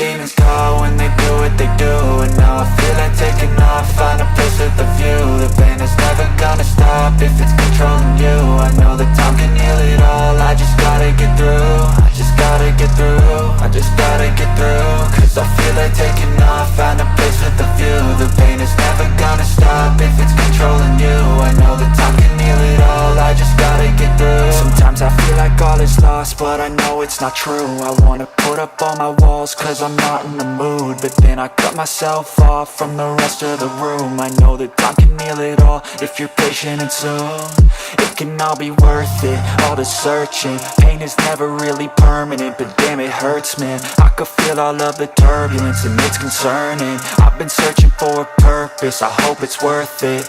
demons call when they do what they do. And now I feel like taking off, find a place with a view. The pain is never gonna stop if it's controlling you. I know that time can heal it all, I just gotta get through. I just gotta get through, I just gotta get through. Cause I feel like taking off, find a place with a view. The pain is never gonna stop if it's controlling you. I know that time can heal it all, I just gotta get through. Sometimes I feel like all is lost, but I know it's not true. I wanna put up all my walls cause I'm not in the mood, but then I cut myself off from the rest of the room. I know that time can heal it all if you're patient and soon. It can all be worth it, all the searching. Pain is never really permanent, but damn it hurts, man. I could feel all of the turbulence and it's concerning. I've been searching for a purpose, I hope it's worth it.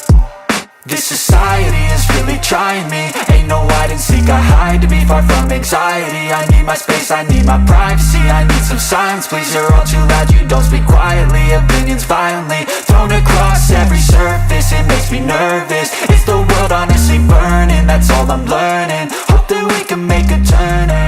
This society is really trying me. Ain't no hide and seek, I hide to be far from anxiety. I need my space, I need my privacy. I need some silence, please, you're all too loud. You don't speak quietly, opinions violently thrown across every surface. It makes me nervous, it's the world honestly burning. That's all I'm learning, hope that we can make a turn.